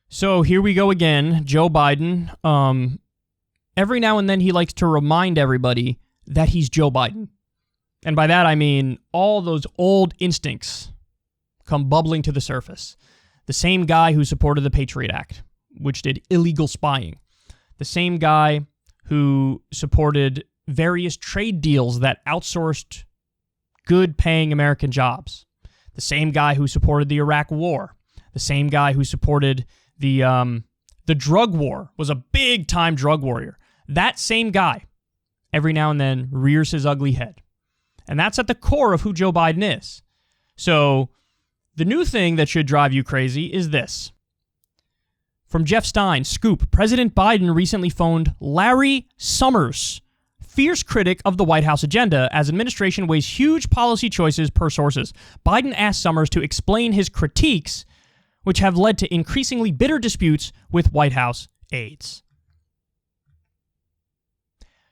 So here we go again, Joe Biden. Every now and then he likes to remind everybody that he's Joe Biden. And by that I mean all those old instincts come bubbling to the surface. The same guy who supported the Patriot Act, which did illegal spying. The same guy who supported various trade deals that outsourced good-paying American jobs. The same guy who supported the Iraq War. The same guy who supported the drug war, was a big-time drug warrior. That same guy, every now and then, rears his ugly head. And that's at the core of who Joe Biden is. So, the new thing that should drive you crazy is this. From Jeff Stein, Scoop, President Biden recently phoned Larry Summers, fierce critic of the White House agenda, as administration weighs huge policy choices per sources. Biden asked Summers to explain his critiques, which have led to increasingly bitter disputes with White House aides.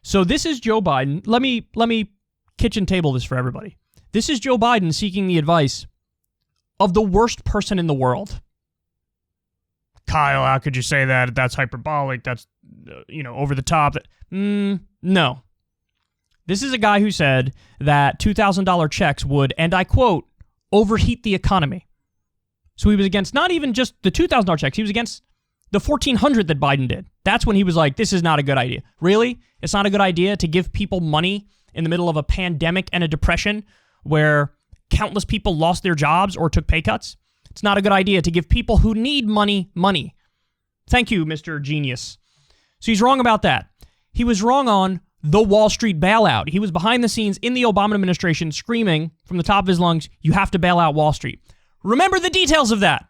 So this is Joe Biden. Let me kitchen table this for everybody. This is Joe Biden seeking the advice of the worst person in the world. Kyle, how could you say that? That's hyperbolic. That's, over the top. No. This is a guy who said that $2,000 checks would, and I quote, overheat the economy. So he was against not even just the $2,000 checks. He was against the $1,400 that Biden did. That's when he was like, this is not a good idea. Really? It's not a good idea to give people money in the middle of a pandemic and a depression where countless people lost their jobs or took pay cuts? It's not a good idea to give people who need money. Thank you, Mr. Genius. So he's wrong about that. He was wrong on the Wall Street bailout. He was behind the scenes in the Obama administration screaming from the top of his lungs, you have to bail out Wall Street. Remember the details of that.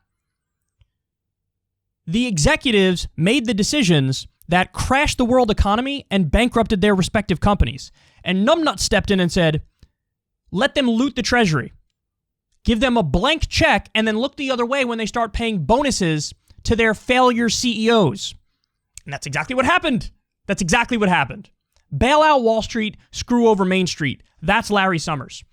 The executives made the decisions that crashed the world economy and bankrupted their respective companies. And numbnuts stepped in and said, let them loot the treasury. Give them a blank check and then look the other way when they start paying bonuses to their failure CEOs. And that's exactly what happened. Bail out Wall Street, screw over Main Street. That's Larry Summers.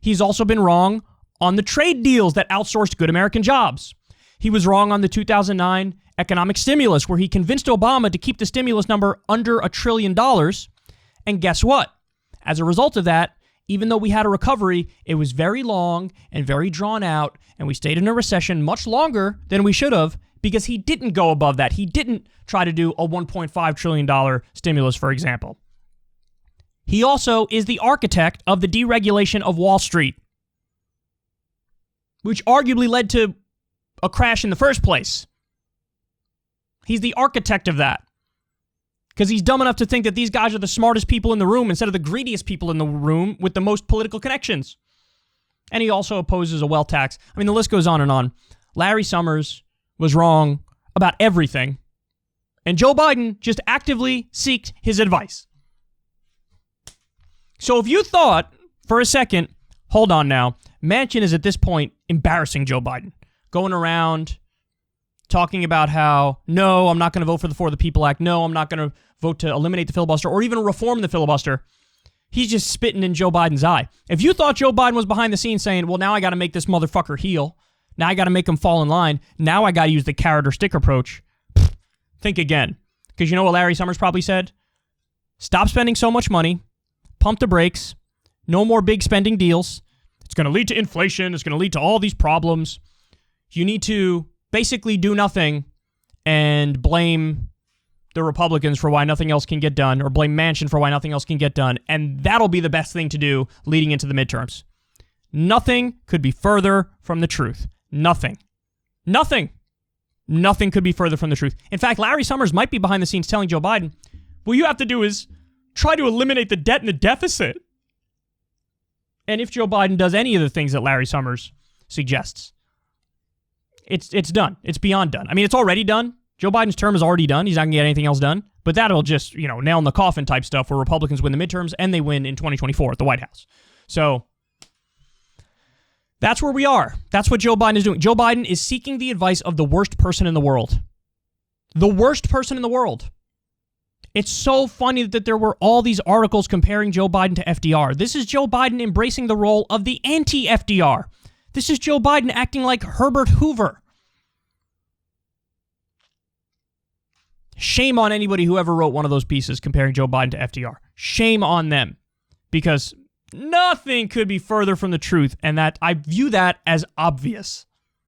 He's also been wrong on the trade deals that outsourced good American jobs. He was wrong on the 2009 economic stimulus, where he convinced Obama to keep the stimulus number under $1 trillion. And guess what? As a result of that, even though we had a recovery, it was very long and very drawn out, and we stayed in a recession much longer than we should have because he didn't go above that. He didn't try to do a $1.5 trillion stimulus, for example. He also is the architect of the deregulation of Wall Street, which arguably led to a crash in the first place. He's the architect of that. Because he's dumb enough to think that these guys are the smartest people in the room instead of the greediest people in the room with the most political connections. And he also opposes a wealth tax. I mean, the list goes on and on. Larry Summers was wrong about everything. And Joe Biden just actively seeked his advice. So if you thought for a second, hold on now, Manchin is at this point embarrassing Joe Biden. Going around talking about how, no, I'm not going to vote for the For the People Act. No, I'm not going to vote to eliminate the filibuster or even reform the filibuster. He's just spitting in Joe Biden's eye. If you thought Joe Biden was behind the scenes saying, well, now I got to make this motherfucker heel. Now I got to make him fall in line. Now I got to use the carrot or stick approach. Think again. Because you know what Larry Summers probably said? Stop spending so much money. Pump the brakes. No more big spending deals. It's going to lead to inflation. It's going to lead to all these problems. You need to basically do nothing and blame the Republicans for why nothing else can get done, or blame Manchin for why nothing else can get done, and that'll be the best thing to do leading into the midterms. Nothing could be further from the truth. Nothing could be further from the truth. In fact, Larry Summers might be behind the scenes telling Joe Biden, what you have to do is try to eliminate the debt and the deficit. And if Joe Biden does any of the things that Larry Summers suggests, it's done. It's beyond done. I mean, it's already done. Joe Biden's term is already done. He's not going to get anything else done. But that'll just, nail in the coffin type stuff where Republicans win the midterms and they win in 2024 at the White House. So that's where we are. That's what Joe Biden is doing. Joe Biden is seeking the advice of the worst person in the world. The worst person in the world. It's so funny that there were all these articles comparing Joe Biden to FDR. This is Joe Biden embracing the role of the anti-FDR. This is Joe Biden acting like Herbert Hoover. Shame on anybody who ever wrote one of those pieces comparing Joe Biden to FDR. Shame on them. Because nothing could be further from the truth, and that I view that as obvious.